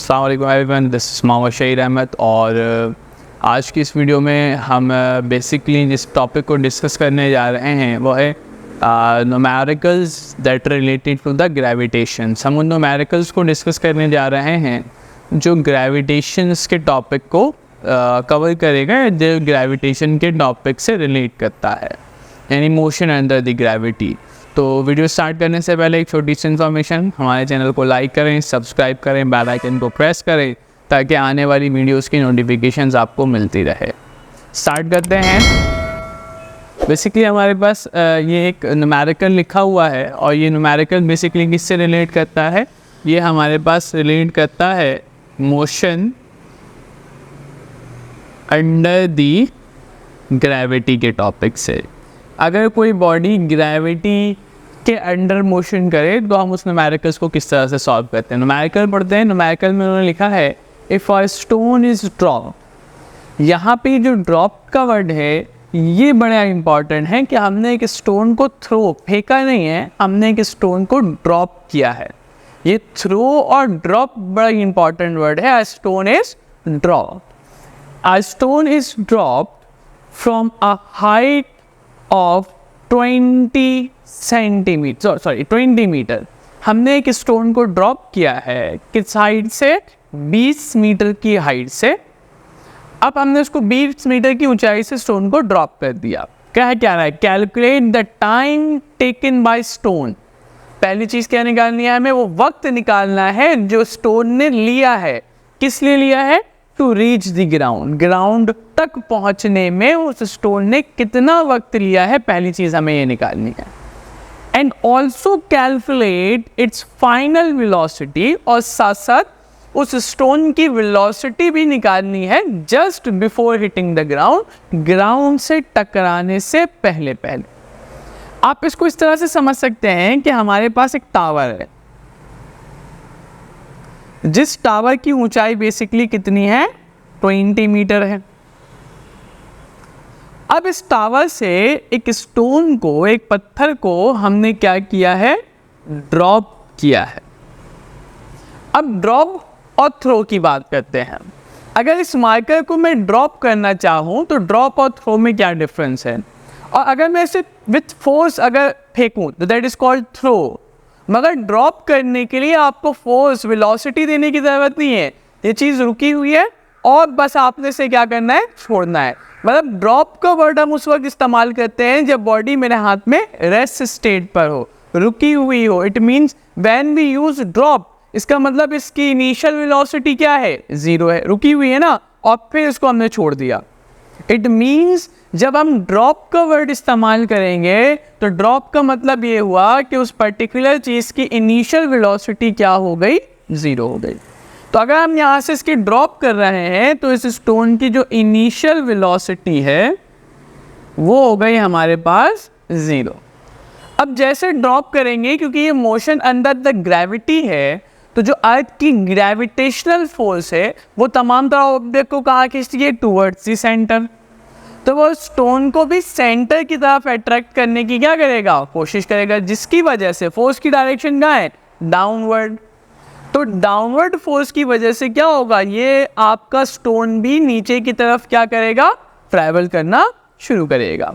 अस्सलाम वालेकुम everyone, this is Mohammad शहीद अहमद। और आज की इस वीडियो में हम बेसिकली जिस टॉपिक को डिस्कस करने जा रहे हैं वो है numericals that related to the gravitations. हम उन न्यूमेरिकल्स को डिस्कस करने जा रहे हैं जो ग्रेविटेशंस के टॉपिक को कवर करेगा, जो ग्रेविटेशन के टॉपिक से रिलेट करता है, यानी मोशन अंडर द ग्रेविटी। तो वीडियो स्टार्ट करने से पहले एक छोटी सी इन्फॉर्मेशन, हमारे चैनल को लाइक करें, सब्सक्राइब करें, बेल आइकन को प्रेस करें ताकि आने वाली वीडियोस की नोटिफिकेशंस आपको मिलती रहे। स्टार्ट करते हैं। बेसिकली हमारे पास ये एक न्यूमेरिकल लिखा हुआ है और ये न्यूमेरिकल बेसिकली किससे रिलेट करता है? ये हमारे पास रिलेट करता है मोशन अंडर दी ग्रेविटी के टॉपिक से। अगर कोई बॉडी ग्रेविटी के अंडर मोशन करे तो हम उस न्यूमेरिकल्स को किस तरह से सॉल्व करते हैं। न्यूमेरिकल पढ़ते हैं। न्यूमेरिकल में उन्होंने लिखा है if a stone is drop. यहाँ पे जो ड्रॉप का वर्ड है ये बड़ा इंपॉर्टेंट है कि हमने एक स्टोन को फेंका नहीं है, हमने एक स्टोन को ड्रॉप किया है। ये थ्रो और ड्रॉप बड़ा इंपॉर्टेंट वर्ड है। A stone is drop. A stone is drop from a height of 20 metre. हमने एक स्टोन को ड्रॉप किया है किस हाइट से? 20 मीटर की हाइट से। अब हमने उसको 20 मीटर की ऊंचाई से स्टोन को ड्रॉप कर दिया। क्या रहा है? Calculate the time taken by stone. पहली चीज क्या निकालनी है हमें? वो वक्त निकालना है जो स्टोन ने लिया है। किस लिए लिया है? To reach the ground. Ground तक पहुंचने में उस स्टोन ने कितना वक्त लिया है, पहली चीज हमें ये निकालनी है। And also calculate its final velocity, और साथ साथ उस स्टोन की वेलोसिटी भी निकालनी है just before hitting the ground, ground से टकराने से पहले। आप इसको इस तरह से समझ सकते हैं कि हमारे पास एक टावर है, जिस टावर की ऊंचाई बेसिकली कितनी है? 20 मीटर है। अब इस टावर से एक स्टोन को, एक पत्थर को हमने क्या किया है? ड्रॉप किया है। अब ड्रॉप और थ्रो की बात करते हैं। अगर इस मार्कर को मैं ड्रॉप करना चाहूं तो ड्रॉप और थ्रो में क्या डिफरेंस है? और अगर मैं इसे विथ फोर्स अगर फेंकूं तो दैट इज कॉल्ड थ्रो। मगर ड्रॉप करने के लिए आपको फोर्स, वेलोसिटी देने की ज़रूरत नहीं है। ये चीज़ रुकी हुई है और बस आपने से क्या करना है? छोड़ना है। मतलब ड्रॉप का वर्ड हम उस वक्त इस्तेमाल करते हैं जब बॉडी मेरे हाथ में रेस्ट स्टेट पर हो, रुकी हुई हो। It means when we use drop, इसका मतलब इसकी इनिशियल वेलोसिटी क्या है? 0 है, रुकी हुई है ना, और फिर इसको हमने छोड़ दिया। इट मीन्स जब हम ड्रॉप का वर्ड इस्तेमाल करेंगे तो ड्रॉप का मतलब ये हुआ कि उस पर्टिकुलर चीज़ की इनिशियल वेलोसिटी क्या हो गई? 0 हो गई। तो अगर हम यहाँ से इसकी ड्रॉप कर रहे हैं तो इस स्टोन की जो इनिशियल वेलोसिटी है वो हो गई हमारे पास 0। अब जैसे ड्रॉप करेंगे, क्योंकि ये मोशन अंडर द ग्रेविटी है, तो जो अर्थ की ग्रेविटेशनल फोर्स है वो तमाम तरह ऑब्जेक्ट को कहाँ खींचती है? Towards the centre. तो वो स्टोन को भी सेंटर की तरफ अट्रैक्ट करने की क्या करेगा? कोशिश करेगा, जिसकी वजह से फोर्स की डायरेक्शन क्या है? डाउनवर्ड। तो डाउनवर्ड फोर्स की वजह से क्या होगा? ये आपका स्टोन भी नीचे की तरफ क्या करेगा? ट्रैवल करना शुरू करेगा।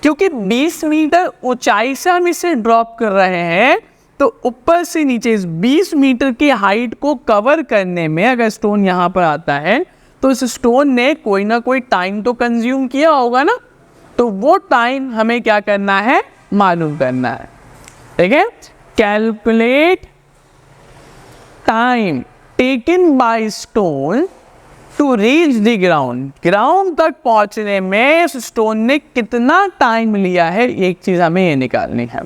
क्योंकि 20 मीटर ऊंचाई से हम इसे ड्रॉप कर रहे हैं तो ऊपर से नीचे इस 20 मीटर की हाइट को कवर करने में अगर स्टोन यहाँ पर आता है तो इस स्टोन ने कोई ना कोई टाइम तो कंज्यूम किया होगा ना, तो वो टाइम हमें क्या करना है? मालूम करना है। ठीक है? Calculate time taken by stone to reach the ground. Ground तक पहुंचने में उस स्टोन ने कितना टाइम लिया है, एक चीज हमें ये निकालनी है।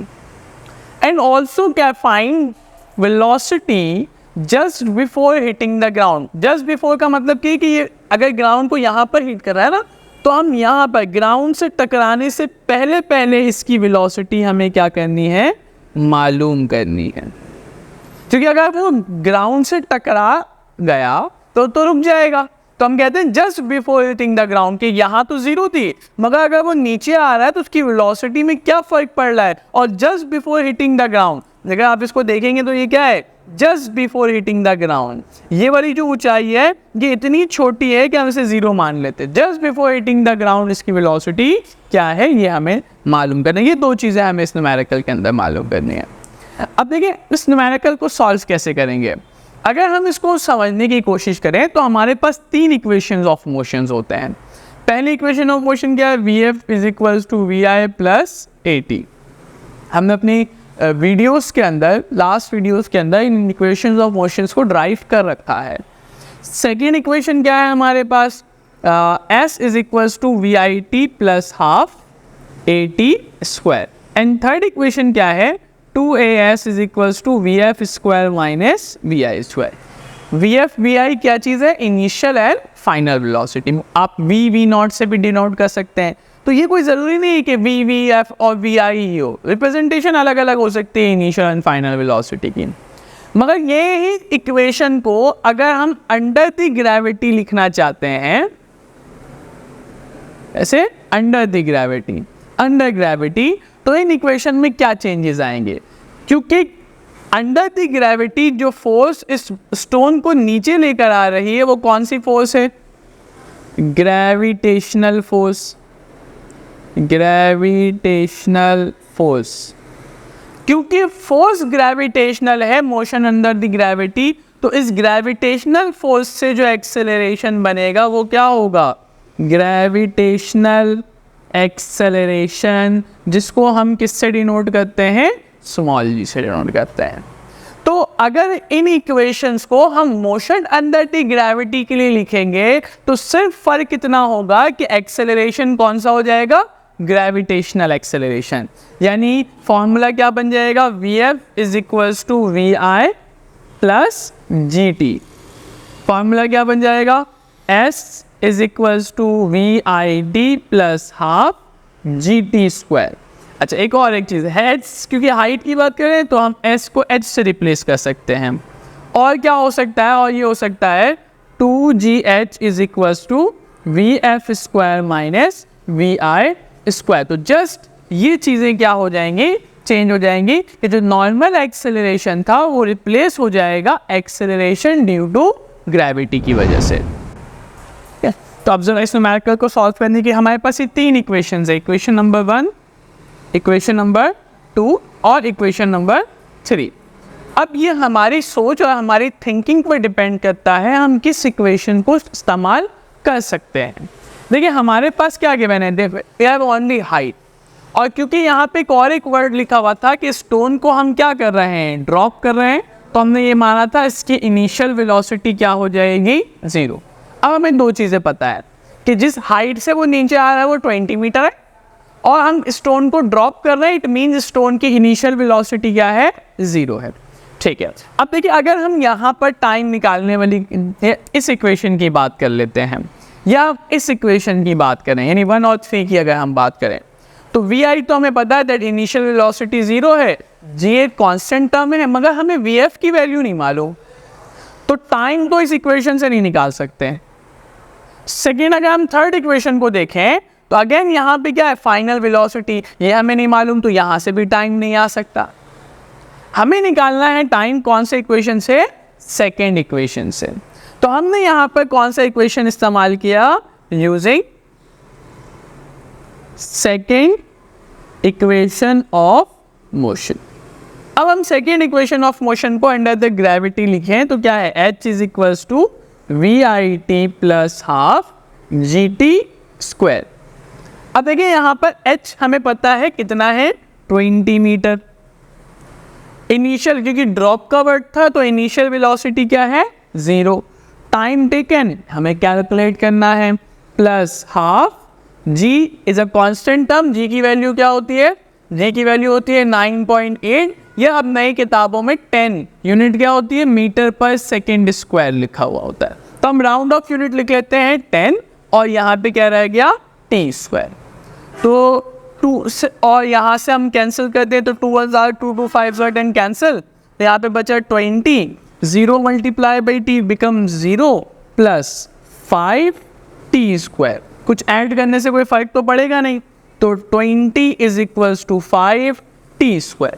एंड ऑल्सो क्या find velocity just before hitting the ground. Just before का मतलब कि ये अगर ग्राउंड को यहाँ पर हिट कर रहा है ना, तो हम यहाँ पर ग्राउंड से टकराने से पहले इसकी वेलोसिटी हमें क्या करनी है? मालूम करनी है। क्योंकि अगर वो ग्राउंड से टकरा गया तो रुक जाएगा, तो हम कहते हैं just before hitting the ground, कि यहाँ तो जीरो थी मगर अगर वो नीचे आ रहा है तो उसकी वेलोसिटी में क्या फर्क पड़ रहा है, और just before hitting the ground अगर आप इसको देखेंगे तो ये क्या है, just before hitting the ground, ये वाली जो ऊंचाई है ये इतनी छोटी है कि हम इसे जीरो मान लेते हैं। Just before hitting the ground इसकी वेलोसिटी क्या है ये हमें मालूम करना है। ये दो चीज़ें हमें इस न्यूमेरिकल के अंदर मालूम करनी है। अब देखिए इस न्यूमेरिकल को सॉल्व कैसे करेंगे। अगर हम इसको समझने की कोशिश करें तो हमारे पास तीन इक्वेशंस ऑफ मोशंस होते हैं। पहली इक्वेशन ऑफ मोशन क्या है, V F is equals to V I plus A T. हमने अपनी वीडियोस के अंदर, लास्ट वीडियोस के अंदर इन इक्वेशंस ऑफ मोशंस को ड्राइव कर रखा है। सेकेंड इक्वेशन क्या है हमारे पास, S is equals to V I T plus half A T square. And third equation क्या है, 2as is equals to V F square minus V I square. V F V आई क्या चीज़ है, initial and final velocity. आप we not से भी denote कर सकते हैं, तो ये कोई ज़रूरी नहीं है कि वी वी एफ और वी आई ही हो, रिप्रेजेंटेशन अलग अलग हो सकती है इनिशियल एंड फाइनल वेलोसिटी की। मगर ये ही इक्वेशन को अगर हम अंडर द ग्रेविटी लिखना चाहते हैं, ऐसे under the gravity, under gravity, तो इन इक्वेशन में क्या चेंजेस आएंगे, क्योंकि अंडर द ग्रेविटी जो फोर्स इस स्टोन को नीचे लेकर आ रही है वो कौन सी फोर्स है, ग्रेविटेशनल फोर्स, ग्रेविटेशनल फोर्स। क्योंकि फोर्स ग्रेविटेशनल है, मोशन अंडर द ग्रेविटी, तो इस ग्रेविटेशनल फोर्स से जो एक्सेलरेशन बनेगा वो क्या होगा, ग्रेविटेशनल एक्सेलरेशन, जिसको हम किससे डिनोट करते हैं, स्मॉल जी से डिनोट करते हैं। तो अगर इन इक्वेशंस को हम मोशन अंडर द ग्रेविटी के लिए लिखेंगे तो सिर्फ फर्क इतना होगा कि एक्सेलरेशन कौन सा हो जाएगा, ग्रेविटेशनल एक्सेलरेशन। यानी फॉर्मूला क्या बन जाएगा, V F is equals to V I plus G T. Formula क्या बन जाएगा, S is equals to V I D plus half G T square. अच्छा एक और एक चीज़ है, एच, क्योंकि हाइट की बात करें तो हम एस को एच से रिप्लेस कर सकते हैं। और क्या हो सकता है, और ये हो सकता है 2gh is equals to V F square minus V I square. तो जस्ट ये चीज़ें क्या हो जाएंगी, चेंज हो जाएंगी, कि जो नॉर्मल एक्सेलरेशन था वो रिप्लेस हो जाएगा एक्सेलरेशन ड्यू टू ग्रेविटी की वजह से। तो अब जरा इस न्यूमेरिकल को सॉल्व करने की हमारे पास ये तीन इक्वेशंस है, इक्वेशन नंबर 1, इक्वेशन नंबर 2 और इक्वेशन नंबर 3। अब ये हमारी सोच और हमारी थिंकिंग पर डिपेंड करता है हम किस इक्वेशन को इस्तेमाल कर सकते हैं। देखिए हमारे पास क्या गिवन है, देखो वी हैव ओनली हाइट, और क्योंकि यहाँ पे एक और एक वर्ड लिखा हुआ था कि स्टोन को हम क्या कर रहे हैं, ड्रॉप कर रहे हैं, तो हमने ये माना था इसकी इनिशियल वेलोसिटी क्या हो जाएगी, 0। अब हमें दो चीज़ें पता है कि जिस हाइट से वो नीचे आ रहा है वो 20 मीटर है, और हम स्टोन को ड्रॉप कर रहे हैं, इट मीन्स स्टोन की इनिशियल वेलोसिटी क्या है, 0 है। ठीक है, अब देखिए अगर हम यहाँ पर टाइम निकालने वाली इस इक्वेशन की बात कर लेते हैं, या इस इक्वेशन की बात करें, यानी 1 और 3 की अगर हम बात करें, तो वी आई तो हमें पता है दैट इनिशियल वेलोसिटी 0 है, जी एक कॉन्स्टेंट टर्म है, मगर हमें वी एफ की वैल्यू नहीं मालूम, तो टाइम तो इस इक्वेशन से नहीं निकाल सकते हैं। सेकेंड, अगर हम थर्ड इक्वेशन को देखें तो अगेन यहाँ पे क्या है, फाइनल वेलोसिटी, ये हमें नहीं मालूम, तो यहाँ से भी टाइम नहीं आ सकता। हमें निकालना है टाइम कौन से इक्वेशन से, सेकेंड इक्वेशन से। तो हमने यहाँ पर कौन सा इक्वेशन इस्तेमाल किया, using second equation of motion. अब हम सेकेंड इक्वेशन ऑफ मोशन को अंडर द ग्रेविटी लिखें तो क्या है, H is equals to V I T plus half G T square. अब देखिए यहाँ पर h हमें पता है कितना है, 20 मीटर। इनिशियल, क्योंकि ड्रॉप का वर्ड था तो इनिशियल वेलोसिटी क्या है, 0। टाइम टेकन हमें कैलकुलेट करना है, plus half, g is a constant term, g की वैल्यू क्या होती है, g की वैल्यू होती है 9.8, यह अब नई किताबों में 10 यूनिट क्या होती है, मीटर पर सेकेंड स्क्वायर लिखा हुआ होता है, तो हम राउंड ऑफ यूनिट लिख लेते हैं 10, और यहाँ पे क्या रह गया, टी स्क्वायर। तो 2 से, और यहाँ से हम कैंसिल करते हैं तो 2 1 are 2 2 5 are 10 कैंसिल, तो यहाँ पे बचा 20, 0 multiply by T become 0 plus 5t²। कुछ ऐड करने से कोई फर्क तो पड़ेगा नहीं, तो 20 इज इक्वल्स टू 5t²।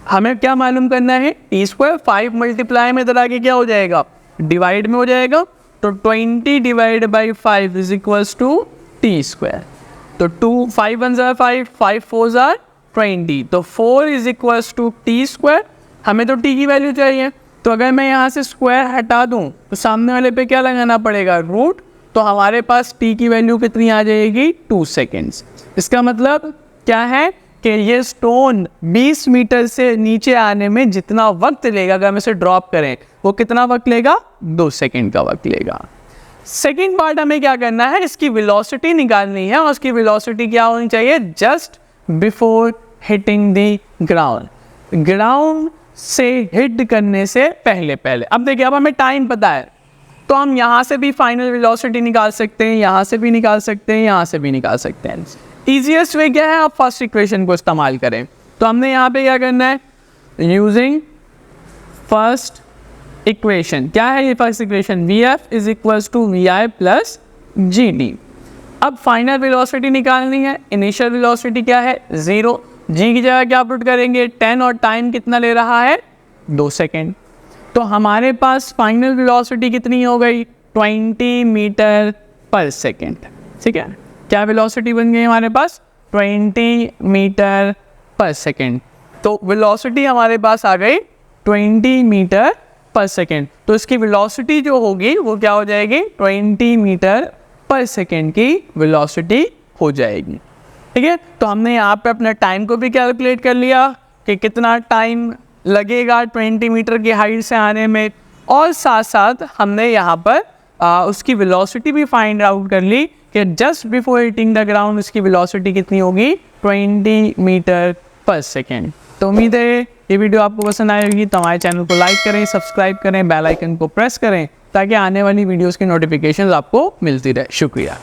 हमें क्या मालूम करना है, t²। 5 मल्टीप्लाई में इधर आगे क्या हो जाएगा, डिवाइड में हो जाएगा, तो 20 divide by 5 is equals to t²। तो 5 1 ज़ा 5, 5 4 ज़ा 20, तो 4 इज इक्वल्स टू t²। हमें तो t की वैल्यू चाहिए, तो अगर मैं यहाँ से स्क्वायर हटा दूँ तो सामने वाले पे क्या लगाना पड़ेगा, रूट। तो हमारे पास t की वैल्यू कितनी आ जाएगी, 2 सेकेंड्स। इसका मतलब क्या है कि ये स्टोन 20 मीटर से नीचे आने में जितना वक्त लेगा, अगर हम इसे ड्रॉप करें, वो कितना वक्त लेगा, 2 सेकेंड का वक्त लेगा। सेकेंड पार्ट हमें क्या करना है, इसकी वेलोसिटी निकालनी है, और उसकी वेलोसिटी क्या होनी चाहिए, just before hitting the ground. Ground से हिट करने से पहले पहले। अब देखिए, अब हमें टाइम पता है, तो हम यहाँ से भी फाइनल वेलोसिटी निकाल सकते हैं, यहाँ से भी निकाल सकते हैं, यहाँ से भी निकाल सकते हैं। ईजीएस्ट वे क्या है, आप फर्स्ट इक्वेशन को इस्तेमाल करें। तो हमने यहाँ पे क्या करना है, यूजिंग फर्स्ट इक्वेशन। क्या है ये first equation, VF is equals to VI plus GD। अब फाइनल वेलोसिटी निकालनी है। इनिशियल वेलोसिटी क्या है, 0। जी की जगह क्या पुट करेंगे, 10, और टाइम कितना ले रहा है, 2 सेकेंड। तो हमारे पास फाइनल वेलोसिटी कितनी हो गई, 20 मीटर पर सेकेंड। ठीक है, क्या वेलोसिटी बन गई हमारे पास, 20 मीटर पर सेकेंड। तो वेलोसिटी हमारे पास आ गई 20 मीटर पर सेकेंड। तो इसकी वेलोसिटी जो होगी वो क्या हो जाएगी, 20 मीटर पर सेकेंड की वेलोसिटी हो जाएगी। ठीक है, तो हमने यहाँ पे अपना टाइम को भी कैलकुलेट कर लिया कि कितना टाइम लगेगा 20 मीटर की हाइट से आने में, और साथ साथ हमने यहाँ पर उसकी वेलोसिटी भी फाइंड आउट कर ली कि just before hitting the ground उसकी वेलोसिटी कितनी होगी, 20 मीटर पर सेकेंड। तो उम्मीद है ये वीडियो आपको पसंद आएगी। तो हमारे चैनल को लाइक करें, सब्सक्राइब करें, बेल आइकन को प्रेस करें, ताकि आने वाली वीडियोस की नोटिफिकेशंस आपको मिलती रहे। शुक्रिया।